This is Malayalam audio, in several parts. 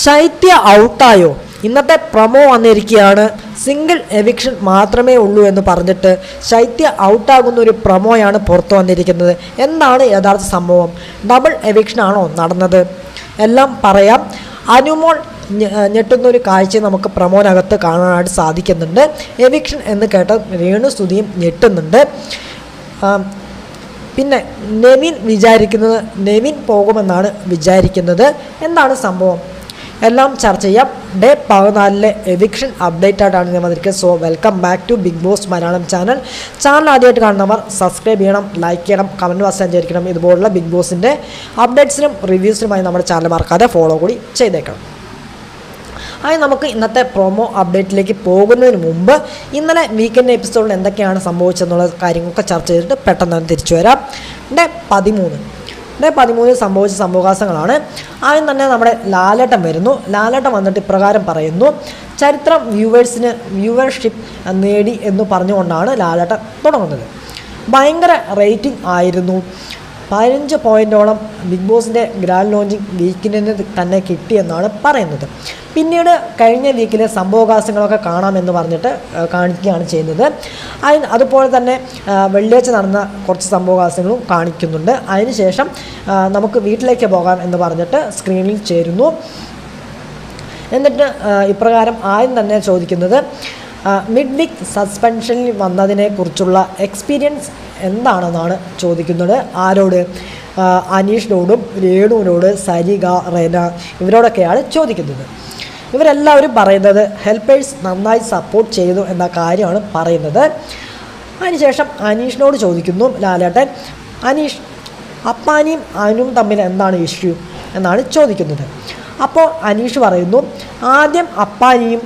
ശൈത്യ ഔട്ടായോ? ഇന്നത്തെ പ്രൊമോ വന്നിരിക്കുകയാണ്. സിംഗിൾ എവിക്ഷൻ മാത്രമേ ഉള്ളൂ എന്ന് പറഞ്ഞിട്ട് ശൈത്യ ഔട്ടാകുന്ന ഒരു പ്രൊമോയാണ് പുറത്തു വന്നിരിക്കുന്നത്. എന്താണ് യഥാർത്ഥ സംഭവം? ഡബിൾ എവിക്ഷനാണോ നടന്നത്? എല്ലാം പറയാം. അനുമോൾ ഞെട്ടുന്നൊരു കാഴ്ച നമുക്ക് പ്രൊമോനകത്ത് കാണാനായിട്ട് സാധിക്കുന്നുണ്ട്. എവിക്ഷൻ എന്ന് കേട്ട രേണുസുതിയും ഞെട്ടുന്നുണ്ട്. പിന്നെ നെവിൻ പോകുമെന്നാണ് വിചാരിക്കുന്നത്. എന്താണ് സംഭവം? എല്ലാം ചർച്ച ചെയ്യാം. ഡേ 14 എവിക്ഷൻ അപ്ഡേറ്റ് ആയിട്ടാണ് ഞാൻ വന്നിരിക്കുന്നത്. So welcome back to Bigg Boss Malayalam channel. ആദ്യമായിട്ട് കാണുന്നവർ സബ്സ്ക്രൈബ് ചെയ്യണം, ലൈക്ക് ചെയ്യണം, കമൻറ്റ് ബോക്സ് സഞ്ചരിക്കണം. ഇതുപോലുള്ള ബിഗ് ബോസിൻ്റെ അപ്ഡേറ്റ്സിനും റിവ്യൂസിനുമായി നമ്മുടെ ചാനൽ മറക്കാതെ ഫോളോ കൂടി ചെയ്തേക്കണം. ആയി നമുക്ക് ഇന്നത്തെ പ്രൊമോ അപ്ഡേറ്റിലേക്ക് പോകുന്നതിന് മുമ്പ് ഇന്നലെ വീക്കെൻഡ് എപ്പിസോഡിൽ എന്തൊക്കെയാണ് സംഭവിച്ചതെന്നുള്ള കാര്യങ്ങളൊക്കെ ചർച്ച ചെയ്തിട്ട് പെട്ടെന്ന് തിരിച്ചു വരാം. ഡേ 13 സംഭവിച്ച സംഭവവികാസങ്ങളാണ്. ആദ്യം തന്നെ നമ്മുടെ ലാലേട്ടൻ വരുന്നു. ലാലേട്ടൻ വന്നിട്ട് ഇപ്രകാരം പറയുന്നു: ചരിത്രം വ്യൂവർഷിപ്പ് നേടി എന്ന് പറഞ്ഞുകൊണ്ടാണ് ലാലേട്ടൻ തുടങ്ങുന്നത്. ഭയങ്കര റേറ്റിംഗ് ആയിരുന്നു. 15 പോയിൻറ്റോളം ബിഗ് ബോസിൻ്റെ ഗ്രാൻഡ് ലോഞ്ചിങ് വീക്കിന് തന്നെ കിട്ടിയെന്നാണ് പറയുന്നത്. പിന്നീട് കഴിഞ്ഞ വീക്കിലെ സംഭവവികാസങ്ങളൊക്കെ കാണാമെന്ന് പറഞ്ഞിട്ട് കാണിക്കുകയാണ് ചെയ്യുന്നത്. അതുപോലെ തന്നെ വെള്ളിയാഴ്ച നടന്ന കുറച്ച് സംഭവവികാസങ്ങളും കാണിക്കുന്നുണ്ട്. അതിനുശേഷം നമുക്ക് വീട്ടിലേക്ക് പോകാം എന്ന് പറഞ്ഞിട്ട് സ്ക്രീനിൽ ചേരുന്നു. എന്നിട്ട് ഇപ്രകാരം ആദ്യം തന്നെ ചോദിക്കുന്നത് മിഡ് വീക്ക് സസ്പെൻഷനിൽ വന്നതിനെക്കുറിച്ചുള്ള എക്സ്പീരിയൻസ് എന്താണെന്നാണ് ചോദിക്കുന്നത്. ആരോട്? അനീഷിനോടും രേണുവിനോട്, സരിക, റെന ഇവരോടൊക്കെയാണ് ചോദിക്കുന്നത്. ഇവരെല്ലാവരും പറയുന്നത് ഹെൽപ്പേഴ്സ് നന്നായി സപ്പോർട്ട് ചെയ്തു എന്ന കാര്യമാണ് പറയുന്നത്. അതിനുശേഷം അനീഷിനോട് ചോദിക്കുന്നു ലാലേട്ടൻ, അനീഷ്, അപ്പാനിയും അനുവും തമ്മിൽ എന്താണ് ഇഷ്യൂ എന്നാണ് ചോദിക്കുന്നത്. അപ്പോൾ അനീഷ് പറയുന്നു, ആദ്യം അപ്പാനിയും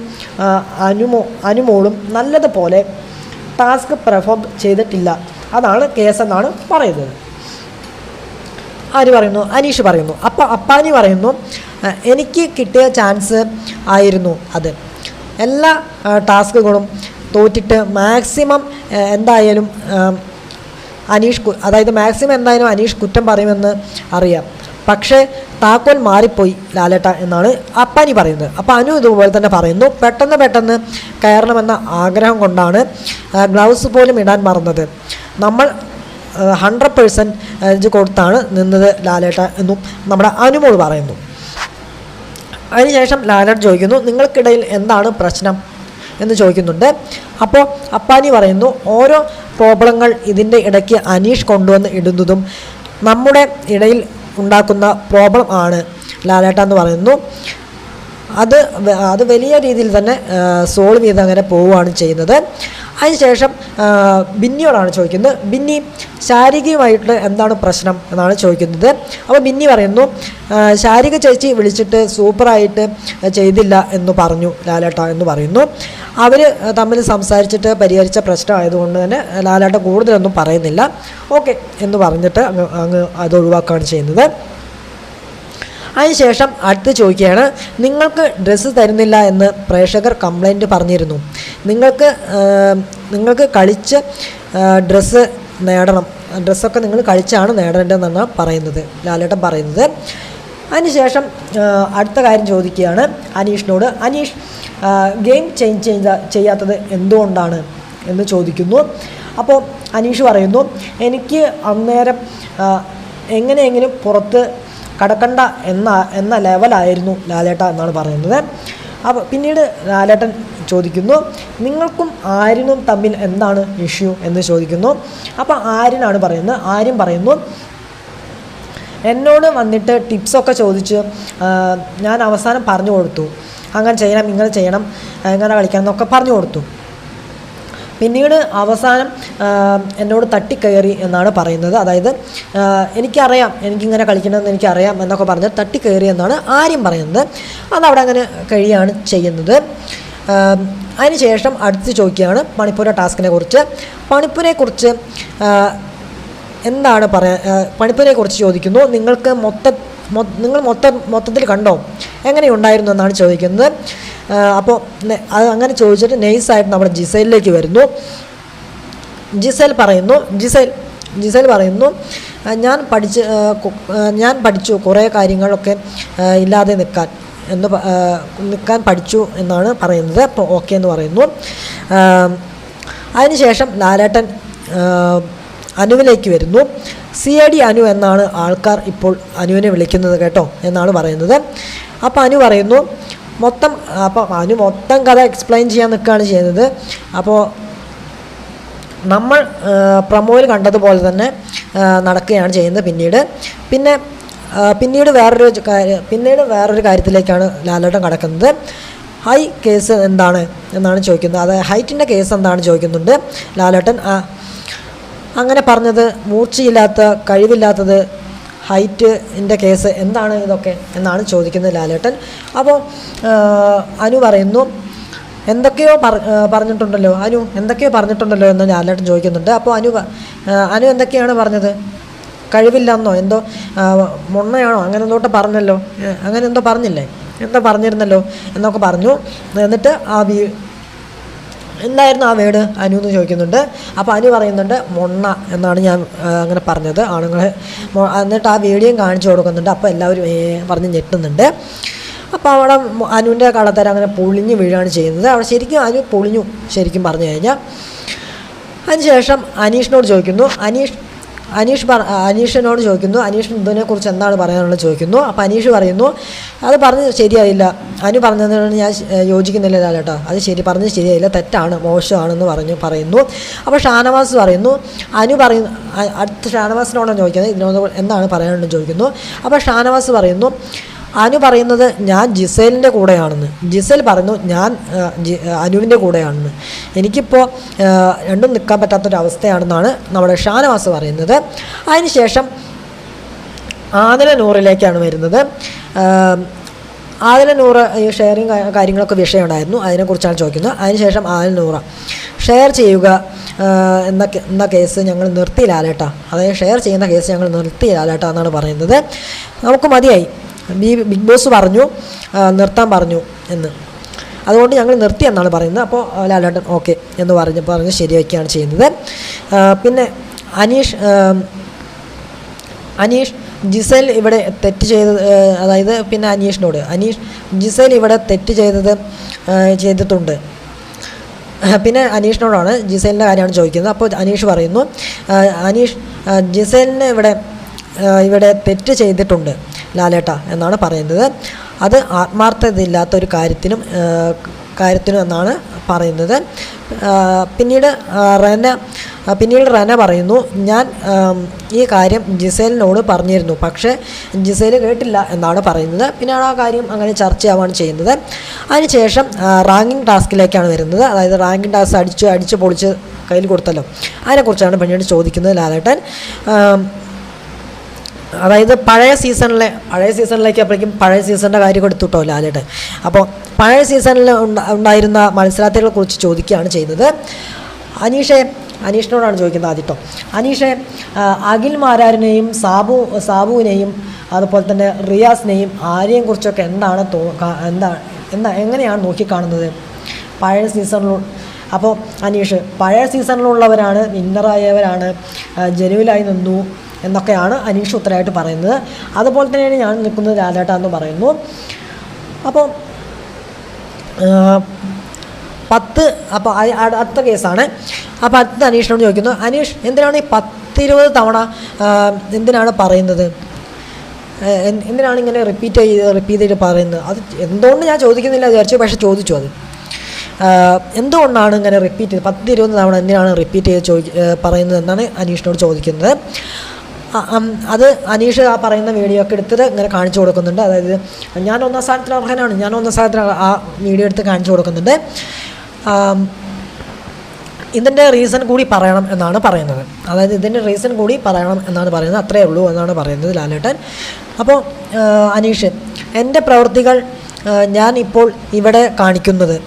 അനുമോളും നല്ലതുപോലെ ടാസ്ക് പെർഫോം ചെയ്തിട്ടില്ല, അതാണ് കേസെന്നാണ് പറയുന്നത്. അനീഷ് പറയുന്നു. അപ്പോൾ അപ്പാനി പറയുന്നു, എനിക്ക് കിട്ടിയ ചാൻസ് ആയിരുന്നു അത്. എല്ലാ ടാസ്കുകളും തോറ്റിട്ട് മാക്സിമം എന്തായാലും അനീഷ് കുറ്റം പറയുമെന്ന് അറിയാം. പക്ഷേ താക്കോൽ മാറിപ്പോയി ലാലേട്ട എന്നാണ് അപ്പാനി പറയുന്നത്. അപ്പോൾ അനു ഇതുപോലെ തന്നെ പറയുന്നു, പെട്ടെന്ന് കയറണമെന്ന ആഗ്രഹം കൊണ്ടാണ് ഗ്ലൗസ് പോലും ഇടാൻ മറന്നത്. നമ്മൾ 100% കൊടുത്താണ് നിന്നത് ലാലേട്ട എന്നും നമ്മുടെ അനുമോൾ പറയുന്നു. അതിനുശേഷം ലാലേട്ടൻ ചോദിക്കുന്നു, നിങ്ങൾക്കിടയിൽ എന്താണ് പ്രശ്നം എന്ന് ചോദിക്കുന്നുണ്ട്. അപ്പോൾ അപ്പാനി പറയുന്നു, ഓരോ പ്രോബ്ലങ്ങൾ ഇതിൻ്റെ ഇടയ്ക്ക് അനീഷ് കൊണ്ടുവന്ന് ഇടുന്നതും നമ്മുടെ ഇടയിൽ ഉണ്ടാക്കുന്ന പ്രോബ്ലം ആണ് ലാലേട്ട എന്ന് പറയുന്നു. അത് വലിയ രീതിയിൽ തന്നെ സോൾവ് ചെയ്ത് അങ്ങനെ പോവുകയാണ് ചെയ്യുന്നത്. അതിനുശേഷം ബിന്നിയോടാണ് ചോദിക്കുന്നത്, ബിന്നി ശാരികയുമായിട്ട് എന്താണ് പ്രശ്നം എന്നാണ് ചോദിക്കുന്നത്. അപ്പോൾ ബിന്നി പറയുന്നു, ശാരിക ചേച്ചി വിളിച്ചിട്ട് സൂപ്പറായിട്ട് ചെയ്തില്ല എന്ന് പറഞ്ഞു ലാലേട്ട എന്ന് പറയുന്നു. അവർ തമ്മിൽ സംസാരിച്ചിട്ട് പരിഹരിച്ച പ്രശ്നമായതുകൊണ്ട് തന്നെ ലാലേട്ട കൂടുതലൊന്നും പറയുന്നില്ല, ഓക്കെ എന്ന് പറഞ്ഞിട്ട് അങ്ങ് അത് ഒഴിവാക്കുകയാണ് ചെയ്യുന്നത്. അതിനുശേഷം അടുത്ത് ചോദിക്കുകയാണ്, നിങ്ങൾക്ക് ഡ്രസ്സ് തരുന്നില്ല എന്ന് പ്രേക്ഷകർ കംപ്ലൈൻറ്റ് പറഞ്ഞിരുന്നു. നിങ്ങൾക്ക് കളിച്ച് ഡ്രസ്സ് നേടണം, ഡ്രസ്സൊക്കെ നിങ്ങൾ കളിച്ചാണ് നേടേണ്ടതെന്നാണ് പറയുന്നത് ലാലേട്ടൻ പറയുന്നത്. അതിനുശേഷം അടുത്ത കാര്യം ചോദിക്കുകയാണ് അനീഷിനോട്, അനീഷ് ഗെയിം ചേഞ്ച് ചെയ്യാത്തത് എന്തുകൊണ്ടാണ് എന്ന് ചോദിക്കുന്നു. അപ്പോൾ അനീഷ് പറയുന്നു, എനിക്ക് അന്നേരം എങ്ങനെയെങ്കിലും പുറത്ത് കടക്കണ്ട എന്ന ലെവലായിരുന്നു ലാലേട്ട എന്നാണ് പറയുന്നത്. അപ്പോൾ പിന്നീട് ലാലേട്ടൻ ചോദിക്കുന്നു, നിങ്ങൾക്കും ആര്യനും തമ്മിൽ എന്താണ് ഇഷ്യൂ എന്ന് ചോദിക്കുന്നു. അപ്പോൾ ആര്യൻ പറയുന്നു, എന്നോട് വന്നിട്ട് ടിപ്സൊക്കെ ചോദിച്ച് ഞാൻ അവസാനം പറഞ്ഞു കൊടുത്തു, അങ്ങനെ ചെയ്യണം, ഇങ്ങനെ ചെയ്യണം, എങ്ങനെ കളിക്കണം എന്നൊക്കെ പറഞ്ഞു കൊടുത്തു. പിന്നീട് അവസാനം എന്നോട് തട്ടിക്കയറി എന്നാണ് പറയുന്നത്. അതായത് എനിക്കറിയാം, എനിക്കിങ്ങനെ കളിക്കണമെന്ന് എനിക്കറിയാം എന്നൊക്കെ പറഞ്ഞ് തട്ടിക്കയറി എന്നാണ് ആര്യം പറയുന്നത്. അതവിടെ അങ്ങനെ കഴിയാണ് ചെയ്യുന്നത്. അതിനുശേഷം അടുത്ത് ചോദിക്കുകയാണ് മണിപ്പൂർ ടാസ്കിനെ കുറിച്ച്. എന്താണ് പണിപ്പുരയെക്കുറിച്ച് ചോദിക്കുന്നു. നിങ്ങൾ മൊത്തത്തിൽ കണ്ടോ, എങ്ങനെയുണ്ടായിരുന്നു എന്നാണ് ചോദിക്കുന്നത്. അപ്പോൾ അത് അങ്ങനെ ചോദിച്ചിട്ട് നൈസായിട്ട് നമ്മുടെ ജിസൈലിലേക്ക് വരുന്നു. ജിസൈൽ പറയുന്നു, ഞാൻ പഠിച്ചു കുറേ കാര്യങ്ങളൊക്കെ ഇല്ലാതെ നിൽക്കാൻ നിൽക്കാൻ പഠിച്ചു എന്നാണ് പറയുന്നത്. അപ്പോൾ ഓക്കെ എന്ന് പറയുന്നു. അതിനുശേഷം ലാലേട്ടൻ അനുവിലേക്ക് വരുന്നു. CID അനു എന്നാണ് ആൾക്കാർ ഇപ്പോൾ അനുവിനെ വിളിക്കുന്നത് കേട്ടോ എന്നാണ് പറയുന്നത്. അപ്പോൾ അനു പറയുന്നു അനു മൊത്തം കഥ എക്സ്പ്ലെയിൻ ചെയ്യാൻ നിൽക്കുകയാണ് ചെയ്യുന്നത്. അപ്പോൾ നമ്മൾ പ്രൊമോയിൽ കണ്ടതുപോലെ തന്നെ നടക്കുകയാണ് ചെയ്യുന്നത്. പിന്നീട് വേറൊരു കാര്യത്തിലേക്കാണ് ലാലേട്ടൻ കടക്കുന്നത്. ഹൈ കേസ് എന്താണ് എന്നാണ് ചോദിക്കുന്നത്. അതായത് ഹൈറ്റിൻ്റെ കേസ് എന്താണ് ചോദിക്കുന്നുണ്ട് ലാലേട്ടൻ. അങ്ങനെ പറഞ്ഞത് മൂർച്ചയില്ലാത്ത കഴിവില്ലാത്തത് ഹൈറ്റിൻ്റെ കേസ് എന്താണ് ഇതൊക്കെ എന്നാണ് ചോദിക്കുന്നത് ലാലേട്ടൻ. അപ്പോൾ അനു പറയുന്നു എന്തൊക്കെയോ പറഞ്ഞിട്ടുണ്ടല്ലോ എന്ന് ലാലേട്ടൻ ചോദിക്കുന്നുണ്ട്. അപ്പോൾ അനു എന്തൊക്കെയാണ് പറഞ്ഞത്? കഴിവില്ലെന്നോ എന്തോ മുണ്ണയാണോ അങ്ങനെ എന്തോട്ട് പറഞ്ഞല്ലോ, അങ്ങനെ എന്തോ പറഞ്ഞില്ലേ, എന്തോ പറഞ്ഞിരുന്നല്ലോ എന്നൊക്കെ പറഞ്ഞു. എന്നിട്ട് എന്തായിരുന്നു ആ വേർഡ് അനു എന്ന് ചോദിക്കുന്നുണ്ട്. അപ്പോൾ അനു പറയുന്നുണ്ട് മൊണ്ണ എന്നാണ് ഞാൻ അങ്ങനെ പറഞ്ഞത് ആണുങ്ങളെ. എന്നിട്ട് ആ വീഡിയോയും കാണിച്ചു കൊടുക്കുന്നുണ്ട്. അപ്പോൾ എല്ലാവരും പറഞ്ഞ് ഞെട്ടുന്നുണ്ട്. അപ്പോൾ അവിടെ അനുവിൻ്റെ കള്ളത്തരം അങ്ങനെ പൊളിഞ്ഞ് വീഴാണ് ചെയ്യുന്നത്. അവിടെ ശരിക്കും അനു പൊളിഞ്ഞു ശരിക്കും പറഞ്ഞു കഴിഞ്ഞാൽ. അതിനുശേഷം അനീഷിനോട് ചോദിക്കുന്നു. അനീഷിനോട് ചോദിക്കുന്നു അനീഷിന് ഇതിനെക്കുറിച്ച് എന്താണ് പറയാനുള്ളത് ചോദിക്കുന്നു. അപ്പോൾ അനീഷ് പറയുന്നു അത് പറഞ്ഞത് ശരിയായില്ല, അനു പറഞ്ഞതിനോട് ഞാൻ യോജിക്കുന്നില്ല ലാലേട്ടാ, അത് പറഞ്ഞത് ശരിയായില്ല, തെറ്റാണ്, മോശമാണെന്ന് പറയുന്നു. അപ്പോൾ ഷാനവാസ് പറയുന്നു അടുത്ത ഷാനവാസിനോടാണ് ചോദിക്കുന്നത് ഇതിനോട് എന്താണ് പറയാനുള്ളത് ചോദിക്കുന്നു. അപ്പോൾ ഷാനവാസ് പറയുന്നു അനു പറയുന്നത് ഞാൻ ജിസേലിൻ്റെ കൂടെയാണെന്ന്. ജിസേൽ പറയുന്നു ഞാൻ അനുവിൻ്റെ കൂടെയാണെന്ന്. എനിക്കിപ്പോൾ രണ്ടും നിൽക്കാൻ പറ്റാത്തൊരവസ്ഥയാണെന്നാണ് നമ്മുടെ ഷാനവാസ് പറയുന്നത്. അതിനുശേഷം ആദില നൂറിലേക്കാണ് വരുന്നത്. ആദില നൂറ് ഈ ഷെയറിങ് കാര്യങ്ങളൊക്കെ വിഷയമുണ്ടായിരുന്നു, അതിനെക്കുറിച്ചാണ് ചോദിക്കുന്നത്. അതിനുശേഷം ആദില നൂറ് ഷെയർ ചെയ്യുക എന്ന കേസ് ഞങ്ങൾ നിർത്തി ലാലേട്ടാ, അതായത് ഷെയർ ചെയ്യുന്ന കേസ് ഞങ്ങൾ നിർത്തി ലാലേട്ടാ എന്നാണ് പറയുന്നത്. നമുക്ക് മതിയായി, ബിഗ് ബോസ് പറഞ്ഞു നിർത്താൻ പറഞ്ഞു എന്ന്, അതുകൊണ്ട് ഞങ്ങൾ നിർത്തി എന്നാണ് പറയുന്നത്. അപ്പോൾ ലാലേട്ടൻ ഓക്കെ എന്ന് പറഞ്ഞ് ശരിവയ്ക്കുകയാണ് ചെയ്യുന്നത്. പിന്നെ അനീഷ് ജിസേൽ ഇവിടെ തെറ്റ് ചെയ്തത്, അതായത് പിന്നെ ജിസേൽ ഇവിടെ തെറ്റ് ചെയ്തിട്ടുണ്ട്. പിന്നെ അനീഷിനോടാണ് ജിസേലിൻ്റെ കാര്യമാണ് ചോദിക്കുന്നത്. അപ്പോൾ അനീഷ് പറയുന്നു ജിസേലിന് ഇവിടെ തെറ്റ് ചെയ്തിട്ടുണ്ട് ലാലേട്ട എന്നാണ് പറയുന്നത്. അത് ആത്മാർത്ഥതയില്ലാത്തൊരു കാര്യത്തിനും എന്നാണ് പറയുന്നത്. പിന്നീട് റെന പറയുന്നു ഞാൻ ഈ കാര്യം ജിസേലിനോട് പറഞ്ഞിരുന്നു, പക്ഷേ ജിസേൽ കേട്ടില്ല എന്നാണ് പറയുന്നത്. പിന്നെയാണ് ആ കാര്യം അങ്ങനെ ചർച്ചയാവാണ് ചെയ്യുന്നത്. അതിനുശേഷം റാങ്കിങ് ടാസ്കിലേക്കാണ് വരുന്നത്. അതായത് റാങ്കിങ് ടാസ്ക് അടിച്ച് പൊളിച്ച് കയ്യിൽ കൊടുത്തല്ലോ, അതിനെക്കുറിച്ചാണ് പിന്നീട് ചോദിക്കുന്നത് ലാലേട്ടൻ. അതായത് പഴയ സീസണിലേക്ക് അപ്പോഴേക്കും പഴയ സീസണിൻ്റെ കാര്യം എടുത്തുട്ടോ ലാലേട്ടൻ. അപ്പോൾ പഴയ സീസണിൽ ഉണ്ടായിരുന്ന മത്സരാർത്ഥികളെ കുറിച്ച് ചോദിക്കുകയാണ് ചെയ്യുന്നത്. അനീഷിനോടാണ് ചോദിക്കുന്നത് ആദ്യട്ടോ. അനീഷെ അഖിൽ മാരാരിനെയും സാബുവിനെയും അതുപോലെ തന്നെ റിയാസിനെയും ആരെയും കുറിച്ചൊക്കെ എങ്ങനെയാണ് നോക്കിക്കാണുന്നത് പഴയ സീസണിൽ? അപ്പോൾ അനീഷ് പഴയ സീസണിലുള്ളവരാണ്, വിന്നറായവരാണ്, ജനുവിലായി നിന്നു എന്നൊക്കെയാണ് അനീഷ് ഉത്തരമായിട്ട് പറയുന്നത്. അതുപോലെ തന്നെയാണ് ഞാൻ നിൽക്കുന്നത് ലാലേട്ട എന്ന് പറയുന്നു. അപ്പോൾ 10 അടുത്ത കേസാണ്. അപ്പോൾ അടുത്ത അനീഷിനോട് ചോദിക്കുന്നു അനീഷ് എന്തിനാണ് ഈ 10-20 തവണ എന്തിനാണ് പറയുന്നത്, എന്തിനാണ് ഇങ്ങനെ റിപ്പീറ്റ് ചെയ്തിട്ട് പറയുന്നത്? അത് എന്തുകൊണ്ട് ഞാൻ ചോദിക്കുന്നില്ല വിചാരിച്ചു, പക്ഷേ ചോദിച്ചു. അത് എന്തുകൊണ്ടാണ് ഇങ്ങനെ റിപ്പീറ്റ് ചെയ്ത് 10-20 തവണ എന്തിനാണ് റിപ്പീറ്റ് ചെയ്ത് പറയുന്നത് എന്നാണ് അനീഷിനോട് ചോദിക്കുന്നത്. അത് അനീഷ് ആ പറയുന്ന വീഡിയോ ഒക്കെ എടുത്തിട്ട് ഇങ്ങനെ കാണിച്ചു കൊടുക്കുന്നുണ്ട്. അതായത് ഞാൻ 1-ാം സ്ഥാനത്തിന് അർഹനാണ്, ആ വീഡിയോ എടുത്ത് കാണിച്ചു കൊടുക്കുന്നുണ്ട്. ഇതിൻ്റെ റീസൺ കൂടി പറയണം എന്നാണ് പറയുന്നത്. അതായത് ഇതിൻ്റെ റീസൺ കൂടി പറയണം എന്നാണ് പറയുന്നത്. അത്രയേ ഉള്ളൂ എന്നാണ് പറയുന്നത് ലാലേട്ടൻ. അപ്പോൾ അനീഷ് എൻ്റെ പ്രവൃത്തികൾ ഞാൻ ഇപ്പോൾ ഇവിടെ കാണിക്കുന്നത്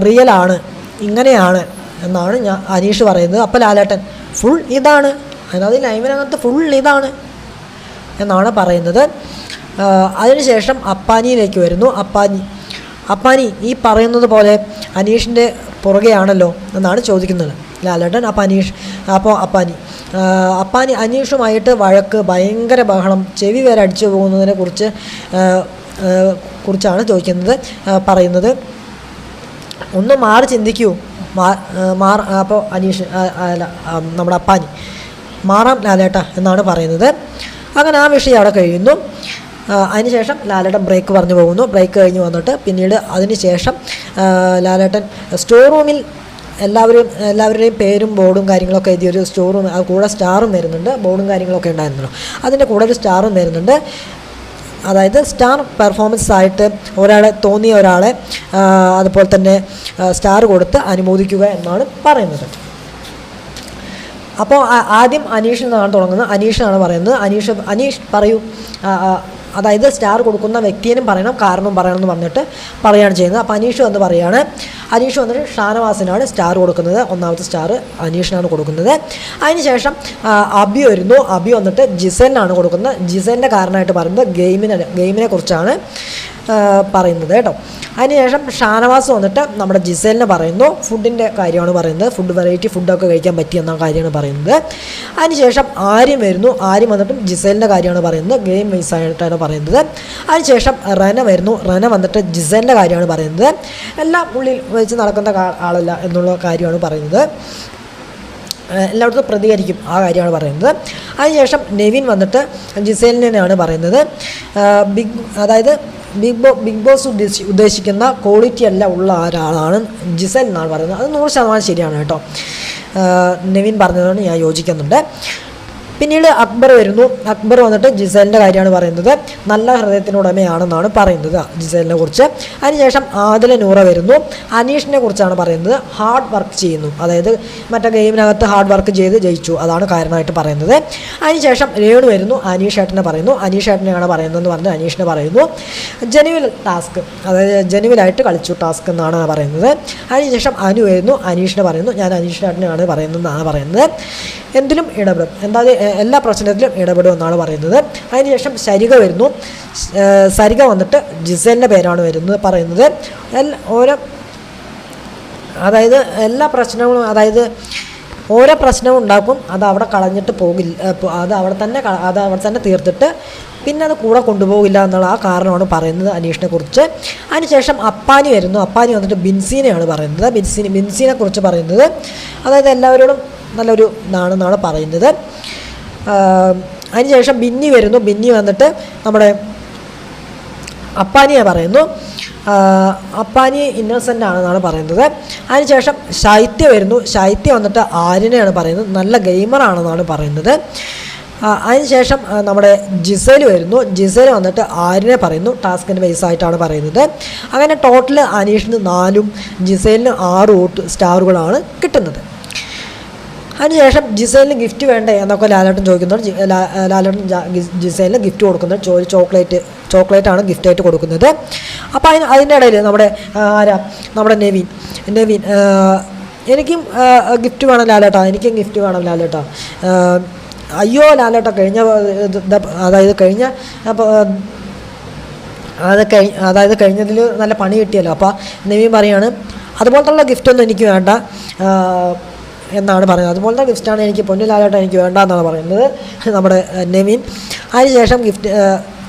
റിയലാണ്, ഇങ്ങനെയാണ് എന്നാണ് അനീഷ് പറയുന്നത്. അപ്പോൾ ലാലേട്ടൻ ഫുൾ ഇതാണ്, അതായത് ലൈവിനകത്ത് ഫുൾ ഇതാണ് എന്നാണ് പറയുന്നത്. അതിനുശേഷം അപ്പാനിയിലേക്ക് വരുന്നു. അപ്പാനി ഈ പറയുന്നത് പോലെ അനീഷിൻ്റെ പുറകെയാണല്ലോ എന്നാണ് ചോദിക്കുന്നത് ലാലേട്ടൻ. അപ്പോൾ അപ്പാനി അനീഷുമായിട്ട് വഴക്ക്, ഭയങ്കര ബഹളം, ചെവി വരെ അടിച്ചു പോകുന്നതിനെ കുറിച്ച് കുറിച്ചാണ് ചോദിക്കുന്നത്, പറയുന്നത്. ഒന്ന് മാറി ചിന്തിക്കൂ, അപ്പോൾ അനീഷ് നമ്മുടെ അപ്പാനി മാറാം ലാലേട്ട എന്നാണ് പറയുന്നത്. അങ്ങനെ ആ വിഷയം അവിടെ കഴിയുന്നു. അതിനുശേഷം ലാലേട്ടൻ ബ്രേക്ക് പറഞ്ഞു പോകുന്നു. ബ്രേക്ക് കഴിഞ്ഞ് വന്നിട്ട് പിന്നീട് അതിനുശേഷം ലാലേട്ടൻ സ്റ്റോർ റൂമിൽ എല്ലാവരുടെയും പേരും ബോർഡും കാര്യങ്ങളൊക്കെ എഴുതിയൊരു സ്റ്റോർ റൂം, അത് കൂടെ സ്റ്റാറും വരുന്നുണ്ട്, ബോർഡും കാര്യങ്ങളൊക്കെ ഉണ്ടായിരുന്നല്ലോ. അതിൻ്റെ കൂടെ ഒരു സ്റ്റാറും വരുന്നുണ്ട്. അതായത് സ്റ്റാർ പെർഫോമൻസ് ആയിട്ട് തോന്നിയ ഒരാളെ അതുപോലെ തന്നെ സ്റ്റാർ കൊടുത്ത് അനുമോദിക്കുക എന്നാണ് പറയുന്നത്. അപ്പോൾ ആദ്യം അനീഷിൽ നിന്നാണ് തുടങ്ങുന്നത്. അനീഷാണ് പറയുന്നത്. അനീഷ് പറയൂ, അതായത് സ്റ്റാർ കൊടുക്കുന്ന വ്യക്തിയും പറയണം, കാരണവും പറയണം എന്ന് പറഞ്ഞിട്ട് പറയുകയാണ് ചെയ്യുന്നത്. അപ്പോൾ അനീഷ് വന്ന് പറയുകയാണ്. അനീഷ് വന്നിട്ട് ഷാനവാസിനാണ് സ്റ്റാർ കൊടുക്കുന്നത്. ഒന്നാമത്തെ സ്റ്റാർ അനീഷിനാണ് കൊടുക്കുന്നത്. അതിനുശേഷം അബി വരുന്നു. അബി വന്നിട്ട് ജിസേലിനാണ് കൊടുക്കുന്നത്. ജിസേലിൻ്റെ കാരണമായിട്ട് പറയുന്നത് ഗെയിമിനെ കുറിച്ചാണ് പറയുന്നത് കേട്ടോ. അതിനുശേഷം ഷാനവാസ് വന്നിട്ട് നമ്മുടെ ജിസേലിനെ പറയുന്നു, ഫുഡിൻ്റെ കാര്യമാണ് പറയുന്നത്. വെറൈറ്റി ഫുഡൊക്കെ കഴിക്കാൻ പറ്റിയെന്ന കാര്യമാണ് പറയുന്നത്. അതിനുശേഷം ആര്യം വരുന്നു. ആര്യം വന്നിട്ടും ജിസേലിൻ്റെ കാര്യമാണ് പറയുന്നത്, ഗെയിം വൈസ് ആയിട്ടാണ് പറയുന്നത്. അതിനുശേഷം റന വരുന്നു. റന വന്നിട്ട് ജിസേലിൻ്റെ കാര്യമാണ് പറയുന്നത്. എല്ലാം ഉള്ളിൽ വെച്ച് നടക്കുന്ന ആളല്ല എന്നുള്ള കാര്യമാണ് പറയുന്നത്. എല്ലായിടത്തും പ്രതികരിക്കും, ആ കാര്യമാണ് പറയുന്നത്. അതിനുശേഷം നെവിൻ വന്നിട്ട് ജിസേലിനെയാണ് പറയുന്നത്. അതായത് ബിഗ് ബോസ് ഉദ്ദേശിക്കുന്ന ക്വാളിറ്റി എല്ലാം ഉള്ള ഒരാളാണ് ജിസേൽ എന്നാണ് പറയുന്നത്. അത് 100% ശരിയാണ് കേട്ടോ. നെവിൻ പറഞ്ഞതുകൊണ്ട് ഞാൻ യോജിക്കുന്നുണ്ട്. പിന്നീട് അക്ബർ വരുന്നു. അക്ബർ വന്നിട്ട് ജിസേലിൻ്റെ കാര്യമാണ് പറയുന്നത്. നല്ല ഹൃദയത്തിനുടമയാണെന്നാണ് പറയുന്നത് ജിസേലിനെ കുറിച്ച്. അതിനുശേഷം ആദില നൂറ വരുന്നു. അനീഷിനെ കുറിച്ചാണ് പറയുന്നത്. ഹാർഡ് വർക്ക് ചെയ്യുന്നു, അതായത് മറ്റേ ഗെയിമിനകത്ത് ഹാർഡ് വർക്ക് ചെയ്ത് ജയിച്ചു, അതാണ് കാരണമായിട്ട് പറയുന്നത്. അതിനുശേഷം രേണു വരുന്നു. അനീഷേട്ടനെ പറയുന്നു. അനീഷേട്ടനെയാണ് പറയുന്നതെന്ന് പറഞ്ഞ് അനീഷിനെ പറയുന്നു. ജെനുവിൽ ടാസ്ക്, അതായത് ജെനുവിലായിട്ട് കളിച്ചു ടാസ്ക് എന്നാണ് പറയുന്നത്. അതിനുശേഷം അനു വരുന്നു. അനീഷിനെ പറയുന്നു. ഞാൻ അനീഷേട്ടനെയാണ് പറയുന്നതെന്നാണ് പറയുന്നത്. എന്തിലും ഇടപെടും, എല്ലാ പ്രശ്നത്തിലും ഇടപെടും എന്നാണ് പറയുന്നത്. അതിനുശേഷം സരിക വരുന്നു. സരിക വന്നിട്ട് ജിസേലിൻ്റെ പേരാണ് പറയുന്നത്. അതായത് എല്ലാ പ്രശ്നങ്ങളും, അതായത് ഓരോ പ്രശ്നവും ഉണ്ടാക്കും, അത് അവിടെ കളഞ്ഞിട്ട് പോകില്ല, അത് അവിടെ തന്നെ തീർത്തിട്ട് പിന്നെ അത് കൂടെ കൊണ്ടുപോകില്ല എന്നുള്ള ആ കാരണമാണ് പറയുന്നത് അനീഷിനെ കുറിച്ച്. അതിനുശേഷം അപ്പാനി വരുന്നു. അപ്പാനി വന്നിട്ട് ബിൻസീനെയാണ് പറയുന്നത്. ബിൻസീനെ കുറിച്ച് പറയുന്നത്, അതായത് എല്ലാവരോടും നല്ലൊരു ഇതാണെന്നാണ് പറയുന്നത്. അതിനുശേഷം ബിന്നി വരുന്നു. ബിന്നി വന്നിട്ട് നമ്മുടെ അപ്പാനിയെ പറയുന്നു. അപ്പാനി ഇന്നസെൻ്റ് ആണെന്നാണ് പറയുന്നത്. അതിനുശേഷം ശൈത്യ വരുന്നു. ശൈത്യ വന്നിട്ട് ആര്യനെയാണ് പറയുന്നത്, നല്ല ഗെയിമറാണെന്നാണ് പറയുന്നത്. അതിനുശേഷം നമ്മുടെ ജിസേൽ വരുന്നു. ജിസേൽ വന്നിട്ട് ആര്യനെ പറയുന്നു, ടാസ്കിൻ്റെ ബേസ് ആയിട്ടാണ് പറയുന്നത്. അങ്ങനെ ടോട്ടൽ അനീഷിന് 4 ജിസേലിന് 6 സ്റ്റാറുകളാണ് കിട്ടുന്നത്. അതിനുശേഷം ജിസേലിന് ഗിഫ്റ്റ് വേണ്ടേ എന്നൊക്കെ ലാലേട്ടൻ ചോദിക്കുന്നുണ്ട്. ലാലേട്ടൻ ജിസേലിന് ഗിഫ്റ്റ് കൊടുക്കുന്നത് ചോക്ലേറ്റാണ് ഗിഫ്റ്റായിട്ട് കൊടുക്കുന്നത്. അപ്പോൾ അതിൻ്റെ ഇടയിൽ നമ്മുടെ നെവിൻ എനിക്കും ഗിഫ്റ്റ് വേണം ലാലേട്ടാ, എനിക്കും ഗിഫ്റ്റ് വേണം ലാലേട്ടാ. അയ്യോ ലാലേട്ടാ, കഴിഞ്ഞതിൽ നല്ല പണി കിട്ടിയല്ലോ. അപ്പോൾ നെവിൻ പറയാണ്, അതുപോലത്തുള്ള ഗിഫ്റ്റൊന്നും എനിക്ക് വേണ്ട എന്നാണ് പറയുന്നത്. അതുപോലത്തെ ഗിഫ്റ്റാണ് എനിക്ക്, പൊന്നു ലാലേട്ടൻ എനിക്ക് വേണ്ട എന്നാണ് പറയുന്നത് നമ്മുടെ നെവിൻ. അതിനുശേഷം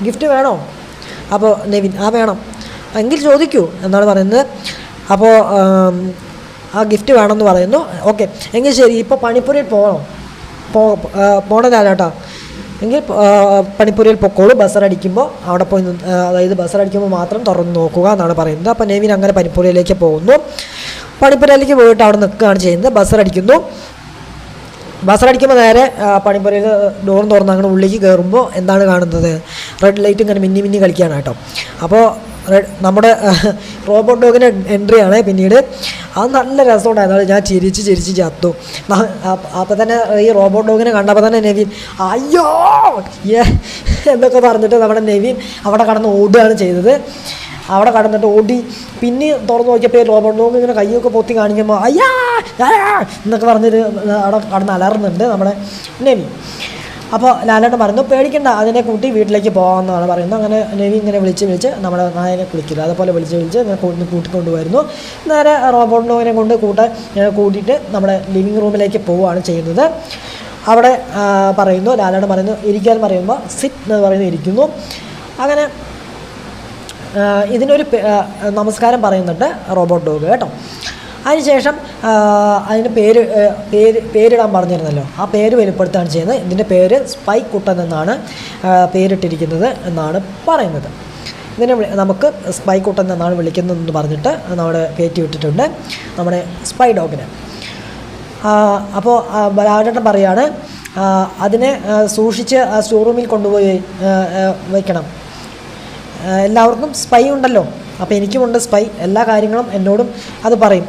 ഗിഫ്റ്റ് വേണോ? അപ്പോൾ നെവിൻ വേണം, എങ്കിൽ ചോദിക്കൂ എന്നാണ് പറയുന്നത്. അപ്പോൾ ആ ഗിഫ്റ്റ് വേണമെന്ന് പറയുന്നു. ഓക്കെ, എങ്കിൽ ശരി, ഇപ്പോൾ പണിപ്പുരയിൽ പോകണം ലാലേട്ടാ, എങ്കിൽ പണിപ്പുരയിൽ പൊക്കോളൂ. ബസ്സറടിക്കുമ്പോൾ അവിടെ പോയി, അതായത് ബസ്സറടിക്കുമ്പോൾ മാത്രം തുറന്ന് നോക്കുക എന്നാണ് പറയുന്നത്. അപ്പോൾ നെവിൻ അങ്ങനെ പണിപ്പുരയിലേക്ക് പോകുന്നു. പണിപ്പുരയിലേക്ക് പോയിട്ട് അവിടെ നിൽക്കുകയാണ് ചെയ്യുന്നത്. ബസ്സറടിക്കുമ്പോൾ നേരെ പണിപ്പുരയിൽ ഡോറും തുറന്ന് അങ്ങനെ ഉള്ളിലേക്ക് കയറുമ്പോൾ എന്താണ് കാണുന്നത്? റെഡ് ലൈറ്റ് ഇങ്ങനെ മിന്നി കളിക്കുകയാണ് കേട്ടോ. അപ്പോൾ നമ്മുടെ റോബോട്ട് ഡോഗിൻ്റെ എൻട്രിയാണ് പിന്നീട്. അത് നല്ല രസമുണ്ടായിരുന്നു. ഞാൻ ചിരിച്ച് ചത്തു. അപ്പോൾ തന്നെ ഈ റോബോട്ട് ഡോഗിനെ കണ്ടപ്പോൾ തന്നെ നെവിൻ അയ്യോ എന്നൊക്കെ പറഞ്ഞിട്ട് നമ്മുടെ നെവിൻ അവിടെ കടന്ന് ഓടുകയാണ് ചെയ്തത്. അവിടെ കടന്നിട്ട് ഓടി പിന്നെ തുറന്നു നോക്കിയപ്പോൾ റോബോട്ട് ഡോഗ് ഇങ്ങനെ കൈയൊക്കെ പൊത്തി കാണിക്കുമ്പോൾ അയ്യാ എന്നൊക്കെ പറഞ്ഞിട്ട് അവിടെ കടന്ന് അലറുന്നുണ്ട് നമ്മുടെ നെവിൻ. അപ്പോൾ ലാലേട്ടൻ പറയുന്നു, പേടിക്കണ്ട, അതിനെ കൂട്ടി വീട്ടിലേക്ക് പോകാമെന്നാണ് പറയുന്നത്. അങ്ങനെ നെവി ഇങ്ങനെ വിളിച്ച് നമ്മുടെ നായനെ കുളിക്കില്ല, അതുപോലെ വിളിച്ച് ഇങ്ങനെ കൂട്ടിക്കൊണ്ടുവരുന്നു. നേരെ റോബോട്ട് ഡോഗിനെ കൂട്ടിയിട്ട് നമ്മുടെ ലിവിങ് റൂമിലേക്ക് പോവുകയാണ് ചെയ്യുന്നത്. അവിടെ പറയുന്നു, ലാലേട്ടൻ പറയുന്നു ഇരിക്കാൻ പറയുമ്പോൾ സിറ്റ് എന്ന് പറയുന്നത് ഇരിക്കുന്നു. അങ്ങനെ ഇതിനൊരു നമസ്കാരം പറയുന്നുണ്ട് റോബോട്ട് ഡോഗ് കേട്ടോ. അതിനുശേഷം അതിന് പേരിടാൻ പറഞ്ഞിരുന്നല്ലോ, ആ പേര് വെളിപ്പെടുത്തുകയാണ് ചെയ്യുന്നത്. ഇതിൻ്റെ പേര് സ്പൈ കുട്ടൻ എന്നാണ് പേരിട്ടിരിക്കുന്നത് എന്നാണ് പറയുന്നത്. ഇതിനെ നമുക്ക് സ്പൈ കുട്ടൻ എന്നാണ് വിളിക്കുന്നതെന്ന് പറഞ്ഞിട്ട് നമ്മൾ കയറ്റി വിട്ടിട്ടുണ്ട് നമ്മുടെ സ്പൈ ഡോഗിനെ. അപ്പോൾ ലാലേട്ടൻ പറയുകയാണ് അതിനെ സൂക്ഷിച്ച് സ്റ്റോർ റൂമിൽ കൊണ്ടുപോയി വയ്ക്കണം. എല്ലാവർക്കും സ്പൈ ഉണ്ടല്ലോ, അപ്പോൾ എനിക്കുമുണ്ട് സ്പൈ, എല്ലാ കാര്യങ്ങളും എന്നോടും അത് പറയും,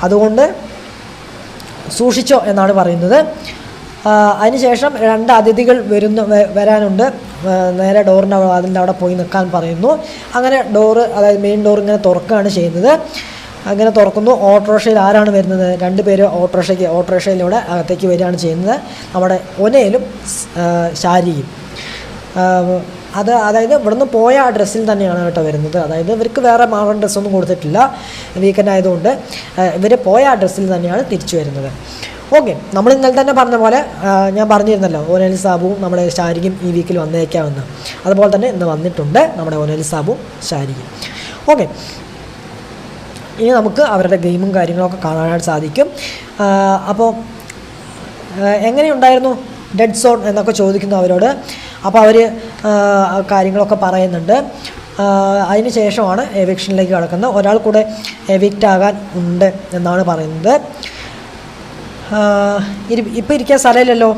അതുകൊണ്ട് സൂക്ഷിച്ചോ എന്നാണ് പറയുന്നത്. അതിനുശേഷം 2 അതിഥികൾ വരാനുണ്ട്. നേരെ ഡോറിൻ്റെ അതിൻ്റെ അവിടെ പോയി നിൽക്കാൻ പറയുന്നു. അങ്ങനെ ഡോറ്, അതായത് മെയിൻ ഡോർ ഇങ്ങനെ തുറക്കുകയാണ് ചെയ്യുന്നത്. അങ്ങനെ തുറക്കുന്നു. ഓട്ടോറിക്ഷയിൽ ആരാണ് വരുന്നത്? 2 പേര് ഓട്ടോറിക്ഷയിലൂടെ അകത്തേക്ക് വരികയാണ് ചെയ്യുന്നത്. നമ്മുടെ ഒനേലും ശാരിയും. അതായത് ഇവിടുന്ന് പോയ ആ ഡ്രസ്സിൽ തന്നെയാണ് കേട്ടോ വരുന്നത്. അതായത് ഇവർക്ക് വേറെ മാറാൻ ഡ്രസ്സൊന്നും കൊടുത്തിട്ടില്ല, വീക്കെൻഡ് ആയതുകൊണ്ട് ഇവർ പോയ ആ ഡ്രസ്സിൽ തന്നെയാണ് തിരിച്ചു വരുന്നത്. ഓക്കെ, നമ്മൾ ഇന്നലെ തന്നെ പറഞ്ഞ പോലെ ഞാൻ പറഞ്ഞിരുന്നല്ലോ ഓനേൽ സാബുവും നമ്മുടെ ശാരികയും ഈ വീക്കിൽ വന്നേക്കാമെന്ന്. അതുപോലെ തന്നെ ഇന്ന് വന്നിട്ടുണ്ട് നമ്മുടെ ഓനേൽ സാബുവും ശാരികയും. ഓക്കെ, ഇനി നമുക്ക് അവരുടെ ഗെയിമും കാര്യങ്ങളൊക്കെ കാണാനായിട്ട് സാധിക്കും. അപ്പോൾ എങ്ങനെയുണ്ടായിരുന്നു ഡെഡ് സോൺ എന്നൊക്കെ ചോദിക്കുന്നു അവരോട്. അപ്പോൾ അവർ കാര്യങ്ങളൊക്കെ പറയുന്നുണ്ട്. അതിന് ശേഷമാണ് എവിക്ഷനിലേക്ക് കടക്കുന്നത്. ഒരാൾ കൂടെ എവിക്റ്റ് ആകാൻ ഉണ്ട് എന്നാണ് പറയുന്നത്. ഇപ്പോൾ ഇരിക്കാൻ സ്ഥലമില്ലല്ലോ,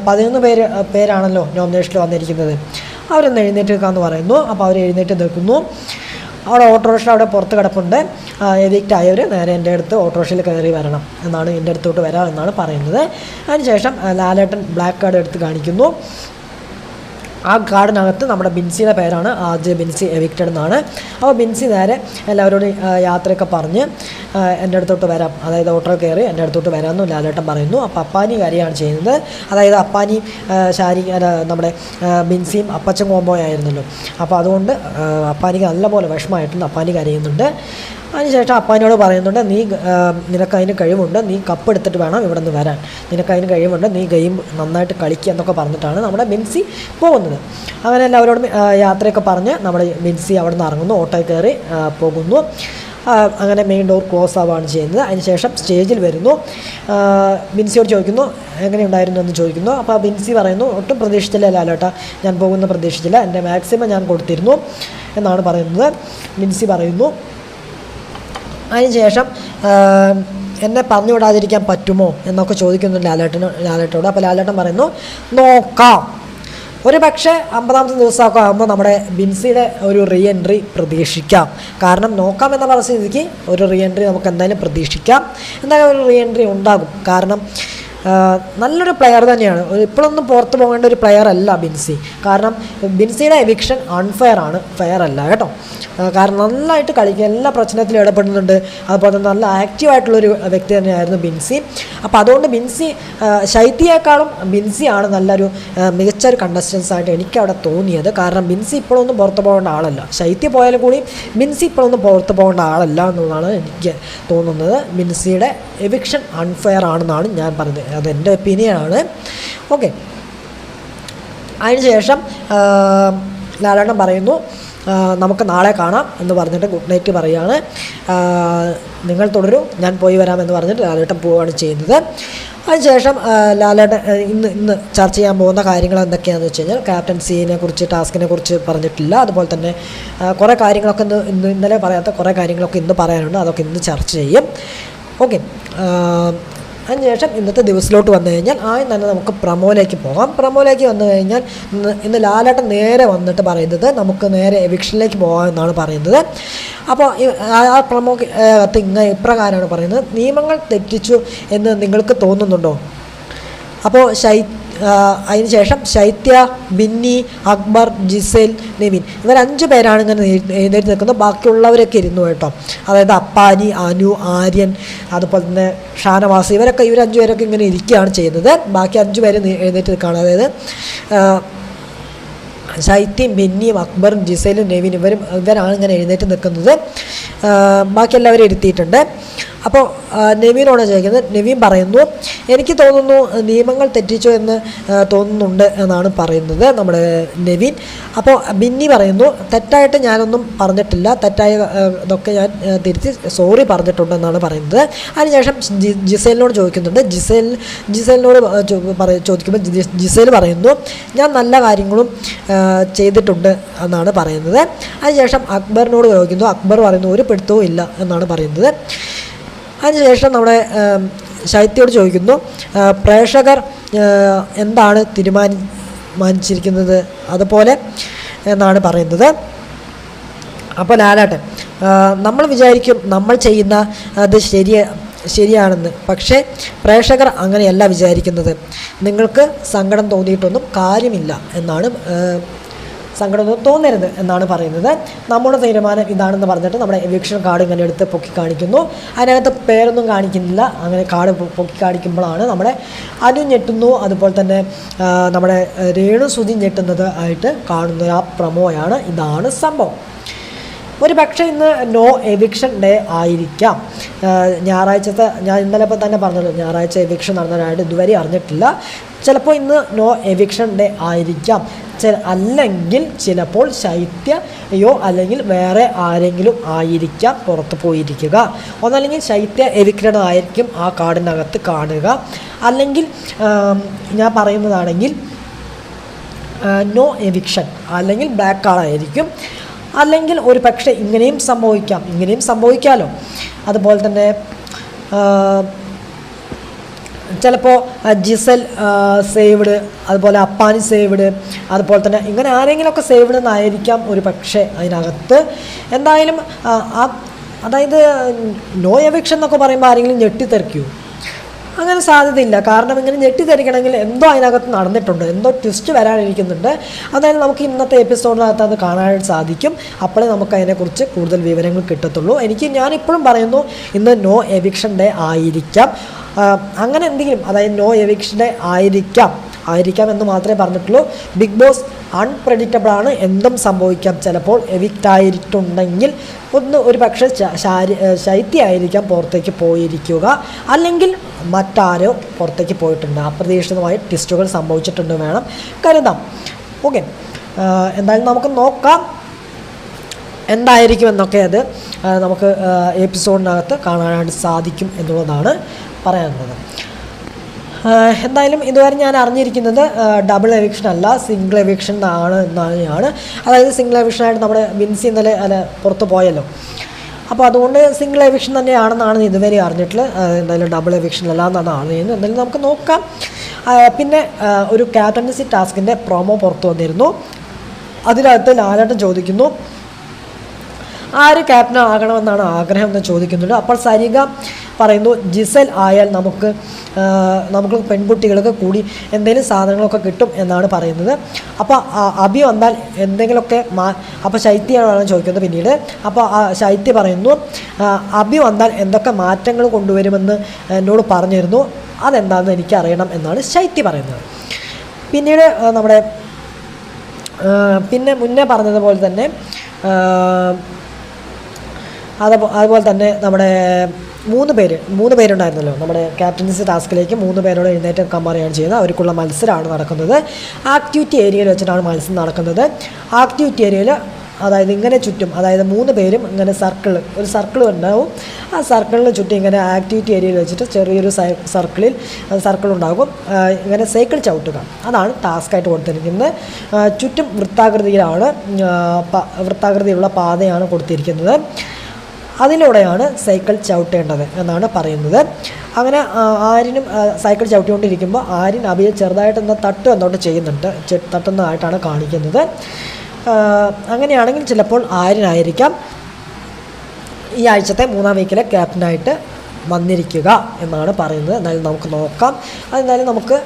11 പേരാണല്ലോ നോമിനേഷനിൽ വന്നിരിക്കുന്നത്. അവരൊന്ന് എഴുന്നേറ്റ് നിൽക്കാമെന്ന് പറയുന്നു. അപ്പോൾ അവർ എഴുന്നേറ്റ് നിൽക്കുന്നു. അവിടെ ഓട്ടോറിക്ഷ അവിടെ പുറത്ത് കിടപ്പുണ്ട്. എവിക്റ്റ് ആയവർ നേരെ എൻ്റെ അടുത്ത് ഓട്ടോറിക്ഷയിൽ കയറി വരണം എന്നാണ്, എൻ്റെ അടുത്തോട്ട് വരാം എന്നാണ് പറയുന്നത്. അതിനുശേഷം ലാലേട്ടൻ ബ്ലാക്ക് കാർഡ് എടുത്ത് കാണിക്കുന്നു. ആ കാർഡിനകത്ത് നമ്മുടെ ബിൻസിയുടെ പേരാണ്, ആദ്യ ബിൻസി എവിക്റ്റഡ് എന്നാണ്. അപ്പോൾ ബിൻസി നേരെ എല്ലാവരോടും യാത്രയൊക്കെ പറഞ്ഞ് എൻ്റെ അടുത്തോട്ട് വരാം, അതായത് ഓട്ടോ കയറി എൻ്റെ അടുത്തോട്ട് വരാമെന്ന് ലാലേട്ടൻ പറയുന്നു. അപ്പോൾ അപ്പാനി കാര്യമാണ് ചെയ്യുന്നത്. അതായത് അപ്പാനി നമ്മുടെ ബിൻസിയും അപ്പച്ചൻ കോംബോ ആയിരുന്നല്ലോ. അപ്പോൾ അതുകൊണ്ട് അപ്പാനിക്ക് നല്ലപോലെ വിഷമമായിട്ടുണ്ട്, അപ്പാനി കരയുന്നുണ്ട്. അതിനുശേഷം അപ്പാനിയോട് പറയുന്നുണ്ട്, നിനക്കതിന് കഴിവുണ്ട്, നീ കപ്പ് എടുത്തിട്ട് വേണം ഇവിടെ നിന്ന് വരാൻ, നിനക്കതിന് കഴിവുണ്ട്, നീ ഗെയിം നന്നായിട്ട് കളിക്കുക എന്നൊക്കെ പറഞ്ഞിട്ടാണ് നമ്മുടെ ബിൻസി പോകുന്നത്. അങ്ങനെ എല്ലാവരോടും യാത്രയൊക്കെ പറഞ്ഞ് നമ്മുടെ ബിൻസി അവിടെ നിന്ന് ഇറങ്ങുന്നു, ഓട്ടോയിൽ കയറി പോകുന്നു. അങ്ങനെ മെയിൻ ഡോർ ക്ലോസ് ആവുകയാണ് ചെയ്യുന്നത്. അതിനുശേഷം സ്റ്റേജിൽ വരുന്നു. ബിൻസിയോട് ചോദിക്കുന്നു എങ്ങനെയുണ്ടായിരുന്നു എന്ന് ചോദിക്കുന്നു. അപ്പോൾ ബിൻസി പറയുന്നു, ഒട്ടും പ്രതീക്ഷിച്ചില്ല ലാലേട്ടാ, ഞാൻ പോകുന്ന പ്രതീക്ഷിച്ചില്ല, എൻ്റെ മാക്സിമം ഞാൻ കൊടുത്തിരുന്നു എന്നാണ് പറയുന്നത്. ബിൻസി പറയുന്നു. അതിനുശേഷം എന്നെ പറഞ്ഞു വിടാതിരിക്കാൻ പറ്റുമോ എന്നൊക്കെ ചോദിക്കുന്നു ലാലേട്ടനോട്. അപ്പോൾ ലാലേട്ടൻ പറയുന്നു, നോക്കാം, ഒരു പക്ഷേ 50ാമത്തെ ദിവസമൊക്കെ ആകുമ്പോൾ നമ്മുടെ ബിൻസിയുടെ ഒരു റീ എൻട്രി പ്രതീക്ഷിക്കാം. കാരണം നോക്കാം എന്ന പറഞ്ഞ സ്ഥിതിക്ക് ഒരു റീ എൻട്രി നമുക്ക് എന്തായാലും പ്രതീക്ഷിക്കാം. എന്തായാലും ഒരു റീ എൻട്രി ഉണ്ടാകും. കാരണം നല്ലൊരു പ്ലെയർ തന്നെയാണ്, ഇപ്പോഴൊന്നും പുറത്ത് പോകേണ്ട ഒരു പ്ലെയർ അല്ല ബിൻസി. കാരണം ബിൻസിയുടെ എവിക്ഷൻ അൺഫെയർ ആണ്, ഫെയർ അല്ല കേട്ടോ. കാരണം നന്നായിട്ട് കളിക്കുക, എല്ലാ പ്രശ്നത്തിലും ഇടപെടുന്നുണ്ട്. അതുപോലെ തന്നെ നല്ല ആക്റ്റീവായിട്ടുള്ളൊരു വ്യക്തി തന്നെയായിരുന്നു ബിൻസി. അപ്പോൾ അതുകൊണ്ട് ബിൻസി ശൈത്യയെക്കാളും ബിൻസിയാണ് നല്ലൊരു മികച്ചൊരു കണ്ടസ്റ്റൻസ് ആയിട്ട് എനിക്കവിടെ തോന്നിയത്. കാരണം ബിൻസി ഇപ്പോഴൊന്നും പുറത്ത് പോകേണ്ട ആളല്ല, ശൈത്യ പോയാലും കൂടി ബിൻസി ഇപ്പോഴൊന്നും പുറത്ത് പോകേണ്ട ആളല്ല എന്നതാണ് എനിക്ക് തോന്നുന്നത്. ബിൻസിയുടെ എവിക്ഷൻ അൺഫെയർ ആണെന്നാണ് ഞാൻ പറഞ്ഞത്, അതെൻ്റെ ഒപ്പീനിയനാണ്. ഓക്കെ, അതിനുശേഷം ലാലേട്ടൻ പറയുന്നു, നമുക്ക് നാളെ കാണാം എന്ന് പറഞ്ഞിട്ട് ഗുഡ് നൈറ്റ് പറയുകയാണ്. നിങ്ങൾ തുടരൂ, ഞാൻ പോയി വരാമെന്ന് പറഞ്ഞിട്ട് ലാലേട്ടൻ പോവുകയാണ് ചെയ്യുന്നത്. അതിനുശേഷം ലാലേട്ടൻ ഇന്ന് ചർച്ച ചെയ്യാൻ പോകുന്ന കാര്യങ്ങൾ എന്തൊക്കെയാണെന്ന് വെച്ച് കഴിഞ്ഞാൽ ക്യാപ്റ്റൻസിനെ കുറിച്ച്, ടാസ്കിനെ കുറിച്ച് പറഞ്ഞിട്ടില്ല. അതുപോലെ തന്നെ കുറേ കാര്യങ്ങളൊക്കെ ഇന്നലെ പറയാത്ത കുറേ കാര്യങ്ങളൊക്കെ ഇന്ന് പറയാനുണ്ട്, അതൊക്കെ ഇന്ന് ചർച്ച ചെയ്യും. ഓക്കെ, അതിനുശേഷം ഇന്നത്തെ ദിവസത്തിലോട്ട് വന്നു കഴിഞ്ഞാൽ ആദ്യം തന്നെ നമുക്ക് പ്രമോയിലേക്ക് പോകാം. പ്രമോയിലേക്ക് വന്നു കഴിഞ്ഞാൽ ഇന്ന് ലാലേട്ടൻ നേരെ വന്നിട്ട് പറയുന്നത് നമുക്ക് നേരെ എവിക്ഷനിലേക്ക് പോകാമെന്നാണ് പറയുന്നത്. അപ്പോൾ ആ പ്രമോ ഇപ്രകാരമാണ് പറയുന്നത്, നിയമങ്ങൾ തെറ്റിച്ചു എന്ന് നിങ്ങൾക്ക് തോന്നുന്നുണ്ടോ? അപ്പോൾ അതിനുശേഷം ശൈത്യ, ബിന്നി, അക്ബർ, ജിസേൽ, നിവിൻ, ഇവർ 5 പേരാണ് ഇങ്ങനെ എഴുന്നേറ്റ് നിൽക്കുന്നത്. ബാക്കിയുള്ളവരൊക്കെ ഇരുന്നു കേട്ടോ. അതായത് അപ്പാനി, അനു, ആര്യൻ, അതുപോലെ തന്നെ ഷാനവാസ്, ഇവർ 5 പേരൊക്കെ ഇങ്ങനെ ഇരിക്കുകയാണ് ചെയ്യുന്നത്. ബാക്കി 5 പേര് എഴുന്നേറ്റ് നിൽക്കുകയാണ്. അതായത് ശൈത്യം, ബെന്നിയും, അക്ബറും, ജിസേലും, നെവിൻ ഇവരാണ് ഇങ്ങനെ എഴുന്നേറ്റ് നിൽക്കുന്നത്. ബാക്കി എല്ലാവരും ഇരുത്തിയിട്ടുണ്ട്. അപ്പോൾ നവീനോട് ചോദിക്കുന്നത്. നവീൻ പറയുന്നു, എനിക്ക് തോന്നുന്നു നിയമങ്ങൾ തെറ്റിച്ചു എന്ന് തോന്നുന്നുണ്ട് എന്നാണ് പറയുന്നത് നമ്മുടെ നവീൻ. അപ്പോൾ ബിന്നി പറയുന്നു, തെറ്റായിട്ട് ഞാനൊന്നും പറഞ്ഞിട്ടില്ല, തെറ്റായ ഇതൊക്കെ ഞാൻ തിരിച്ച് സോറി പറഞ്ഞിട്ടുണ്ടെന്നാണ് പറയുന്നത്. അതിനുശേഷം ജിസേലിനോട് ചോദിക്കുന്നുണ്ട്. ജിസേലിനോട് ചോദിക്കുമ്പോൾ ജിസേൽ പറയുന്നു, ഞാൻ നല്ല കാര്യങ്ങളും ചെയ്തിട്ടുണ്ട് എന്നാണ് പറയുന്നത്. അതിനുശേഷം അക്ബറിനോട് ചോദിക്കുന്നു. അക്ബർ പറയുന്നു, ഒരു പിടുത്തവും ഇല്ല എന്നാണ് പറയുന്നത്. അതിനുശേഷം നമ്മുടെ ശൈത്യയോട് ചോദിക്കുന്നു, പ്രേക്ഷകർ എന്താണ് തീരുമാനിച്ചിരിക്കുന്നത് അതുപോലെ എന്നാണ് പറയുന്നത്. അപ്പോൾ ലാലാട്ടൻ, നമ്മൾ വിചാരിക്കും നമ്മൾ ചെയ്യുന്ന അത് ശരിയാണെന്ന്, പക്ഷേ പ്രേക്ഷകർ അങ്ങനെയല്ല വിചാരിക്കുന്നത്. നിങ്ങൾക്ക് സങ്കടം തോന്നിയിട്ടൊന്നും കാര്യമില്ല എന്നാണ്, സങ്കടമൊന്നും തോന്നരുത് എന്നാണ് പറയുന്നത്. നമ്മുടെ തീരുമാനം ഇതാണെന്ന് പറഞ്ഞിട്ട് നമ്മുടെ എവിക്ഷൻ കാർഡ് ഇങ്ങനെ എടുത്ത് പൊക്കി കാണിക്കുന്നു. അതിനകത്ത് പേരൊന്നും കാണിക്കുന്നില്ല. അങ്ങനെ കാർഡ് പൊക്കി കാണിക്കുമ്പോഴാണ് നമ്മുടെ അനു ഞെട്ടുന്നു, അതുപോലെ തന്നെ നമ്മുടെ രേണു സുധി ഞെട്ടുന്നത് ആയിട്ട് കാണുന്ന ആ പ്രമോയാണ്. ഇതാണ് സംഭവം. ഒരു പക്ഷേ ഇന്ന് നോ എവിക്ഷൻ ഡേ ആയിരിക്കാം. ഞായറാഴ്ചത്തെ ഞാൻ ഇന്നലെ തന്നെ പറഞ്ഞല്ലോ, ഞായറാഴ്ച എവിക്ഷൻ നടന്നതായിട്ട് ഇതുവരെ അറിഞ്ഞിട്ടില്ല. ചിലപ്പോൾ ഇന്ന് നോ എവിക്ഷൻ ഡേ ആയിരിക്കാം. അല്ലെങ്കിൽ ചിലപ്പോൾ ശൈത്യയോ അല്ലെങ്കിൽ വേറെ ആരെങ്കിലും ആയിരിക്കാം പുറത്ത് പോയിരിക്കുക. ഒന്നല്ലെങ്കിൽ ശൈത്യ എവിക്റ്റഡ് ആയിരിക്കും ആ കാർഡിനകത്ത് കാണുക. അല്ലെങ്കിൽ ഞാൻ പറയുന്നതാണെങ്കിൽ നോ എവിക്ഷൻ അല്ലെങ്കിൽ ബ്ലാക്ക് കാർഡായിരിക്കും. അല്ലെങ്കിൽ ഒരു പക്ഷേ ഇങ്ങനെയും സംഭവിക്കാമല്ലോ. അതുപോലെ തന്നെ ചിലപ്പോൾ ജിസൽ സേവ്ഡ്, അതുപോലെ അപ്പാനി സേവ്ഡ്, അതുപോലെ തന്നെ ഇങ്ങനെ ആരെങ്കിലുമൊക്കെ സേവ്ഡ് എന്നായിരിക്കാം ഒരു പക്ഷേ അതിനകത്ത്. എന്തായാലും അതായത് നോ എവിക്ഷൻ എന്നൊക്കെ പറയുമ്പോൾ ആരെങ്കിലും ഞെട്ടിത്തെറിക്കുമോ? അങ്ങനെ സാധ്യതയില്ല. കാരണം ഇങ്ങനെ ഞെട്ടിത്തെറിക്കണമെങ്കിൽ എന്തോ അതിനകത്ത് നടന്നിട്ടുണ്ട്, എന്തോ ട്വിസ്റ്റ് വരാനിരിക്കുന്നുണ്ട്. അതായത് നമുക്ക് ഇന്നത്തെ എപ്പിസോഡിനകത്ത് അത് കാണാനായിട്ട് സാധിക്കും. അപ്പോഴേ നമുക്ക് അതിനെക്കുറിച്ച് കൂടുതൽ വിവരങ്ങൾ കിട്ടത്തുള്ളൂ. ഞാനിപ്പോഴും പറയുന്നു, ഇന്ന് നോ എവിക്ഷൻ ഡേ ആയിരിക്കാം. അങ്ങനെ എന്തെങ്കിലും, അതായത് നോ എവിക്ഷൻ ഡേ ആയിരിക്കാം എന്ന് മാത്രമേ പറഞ്ഞിട്ടുള്ളൂ. ബിഗ് ബോസ് അൺപ്രഡിക്റ്റബിളാണ്, എന്തും സംഭവിക്കാം. ചിലപ്പോൾ എവിക്റ്റ് ആയിട്ടുണ്ടെങ്കിൽ ഒരു പക്ഷേ ശൈത്യമായിരിക്കാം പുറത്തേക്ക് പോയിരിക്കുക, അല്ലെങ്കിൽ മറ്റാരോ പുറത്തേക്ക് പോയിട്ടുണ്ട്. അപ്രതീക്ഷിതമായി ട്വിസ്റ്റുകൾ സംഭവിച്ചിട്ടുണ്ട് വേണം കരുതാം. ഓക്കെ, എന്തായാലും നമുക്ക് നോക്കാം എന്തായിരിക്കും എന്നൊക്കെ. അത് നമുക്ക് എപ്പിസോഡിനകത്ത് കാണാനായിട്ട് സാധിക്കും എന്നുള്ളതാണ് പറയാനുള്ളത്. എന്തായാലും ഇതുവരെ ഞാൻ അറിഞ്ഞിരിക്കുന്നത് ഡബിൾ എവിക്ഷൻ അല്ല, സിംഗിൾ എവിക്ഷൻ എന്നാണ്. അതായത് സിംഗിൾ എവിക്ഷനായിട്ട് നമ്മുടെ വിൻസി ഇന്നലെ പുറത്ത് പോയല്ലോ. അപ്പോൾ അതുകൊണ്ട് സിംഗിൾ എവിക്ഷൻ തന്നെയാണെന്നാണ് ഇതുവരെ അറിഞ്ഞിട്ടുള്ളത്. എന്തായാലും ഡബിൾ എവിക്ഷൻ അല്ല എന്നാണ് അറിയുന്നത്. എന്തായാലും നമുക്ക് നോക്കാം. പിന്നെ ഒരു ക്യാപ്റ്റൻസി ടാസ്കിൻ്റെ പ്രൊമോ പുറത്തു വന്നിരുന്നു. അതിനകത്ത് ലാലേട്ടൻ ചോദിക്കുന്നു, ആര് ക്യാപ്റ്റൻ ആകണമെന്നാണ് ആഗ്രഹം എന്ന് ചോദിക്കുന്നുണ്ട്. അപ്പോൾ സരിക പറയുന്നു, ജിസൽ ആയാൽ നമുക്ക് പെൺകുട്ടികൾക്ക് കൂടി എന്തെങ്കിലും സാധനങ്ങളൊക്കെ കിട്ടും എന്നാണ് പറയുന്നത്. അപ്പോൾ അഭി വന്നാൽ എന്തെങ്കിലുമൊക്കെ അപ്പോൾ ശൈത്യമാണ് ചോദിക്കുന്നത് പിന്നീട്. അപ്പോൾ ശൈത്യ പറയുന്നു, അഭി വന്നാൽ എന്തൊക്കെ മാറ്റങ്ങൾ കൊണ്ടുവരുമെന്ന് എന്നോട് പറഞ്ഞിരുന്നു, അതെന്താണെന്ന് എനിക്കറിയണം എന്നാണ് ശൈത്യ പറയുന്നത്. പിന്നീട് നമ്മുടെ പിന്നെ മുന്നേ പറഞ്ഞതുപോലെ തന്നെ അതുപോലെ തന്നെ നമ്മുടെ മൂന്ന് പേരുണ്ടായിരുന്നല്ലോ നമ്മുടെ ക്യാപ്റ്റൻസി ടാസ്കിലേക്ക്. 3 പേരോട് എഴുന്നേറ്റ് കമാറിയാണ് ചെയ്യുന്നത്. അവർക്കുള്ള മത്സരമാണ് നടക്കുന്നത്. ആക്ടിവിറ്റി ഏരിയയിൽ വെച്ചിട്ടാണ് മത്സരം നടക്കുന്നത്. ആക്ടിവിറ്റി ഏരിയയിൽ അതായത് ഇങ്ങനെ ചുറ്റും, അതായത് 3 പേരും ഇങ്ങനെ ഒരു സർക്കിൾ ഉണ്ടാവും. ആ സർക്കിളിന് ചുറ്റും ഇങ്ങനെ ആക്ടിവിറ്റി ഏരിയയിൽ വെച്ചിട്ട് ചെറിയൊരു സർക്കിൾ ഉണ്ടാകും. ഇങ്ങനെ സൈക്കിൾ ചവിട്ടുക, അതാണ് ടാസ്ക്കായിട്ട് കൊടുത്തിരിക്കുന്നത്. ചുറ്റും വൃത്താകൃതിയിലുള്ള പാതയാണ് കൊടുത്തിരിക്കുന്നത്. അതിലൂടെയാണ് സൈക്കിൾ ചവിട്ടേണ്ടത് എന്നാണ് പറയുന്നത്. അങ്ങനെ ആര്യനും സൈക്കിൾ ചവിട്ടിക്കൊണ്ടിരിക്കുമ്പോൾ ആര്യൻ അഭിയെ ചെറുതായിട്ട് തട്ടുന്നോട്ട് ചെയ്യുന്നുണ്ട്, തട്ടുന്നതായിട്ടാണ് കാണിക്കുന്നത്. അങ്ങനെയാണെങ്കിൽ ചിലപ്പോൾ ആര്യനായിരിക്കാം ഈ ആഴ്ചത്തെ 3-ാം വീക്കിലെ ക്യാപ്റ്റനായിട്ട് വന്നിരിക്കുക എന്നാണ് പറയുന്നത്. എന്നാലും നമുക്ക് നോക്കാം. അതെന്തായാലും നമുക്ക്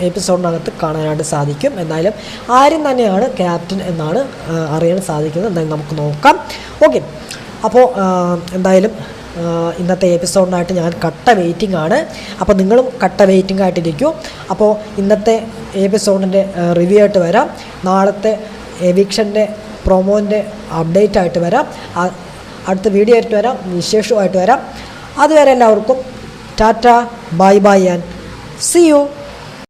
എപ്പിസോഡിനകത്ത് കാണാനായിട്ട് സാധിക്കും. എന്തായാലും ആര്യൻ തന്നെയാണ് ക്യാപ്റ്റൻ എന്നാണ് അറിയാൻ സാധിക്കുന്നത്. എന്തായാലും നമുക്ക് നോക്കാം. ഓക്കെ, അപ്പോൾ എന്തായാലും ഇന്നത്തെ എപ്പിസോഡിനായിട്ട് ഞാൻ കട്ട വെയിറ്റിംഗ് ആണ്. അപ്പോൾ നിങ്ങളും കട്ട വെയിറ്റിംഗ് ആയിട്ടിരിക്കും. അപ്പോൾ ഇന്നത്തെ എപ്പിസോഡിൻ്റെ റിവ്യൂ ആയിട്ട് വരാം. നാളത്തെ എവിക്ഷൻ്റെ പ്രൊമോൻ്റെ അപ്ഡേറ്റ് ആയിട്ട് വരാം. അടുത്ത വീഡിയോ ആയിട്ട് വരാം, വിശേഷമായിട്ട് വരാം. അതുവരെ എല്ലാവർക്കും ടാറ്റ, bye bye and see U.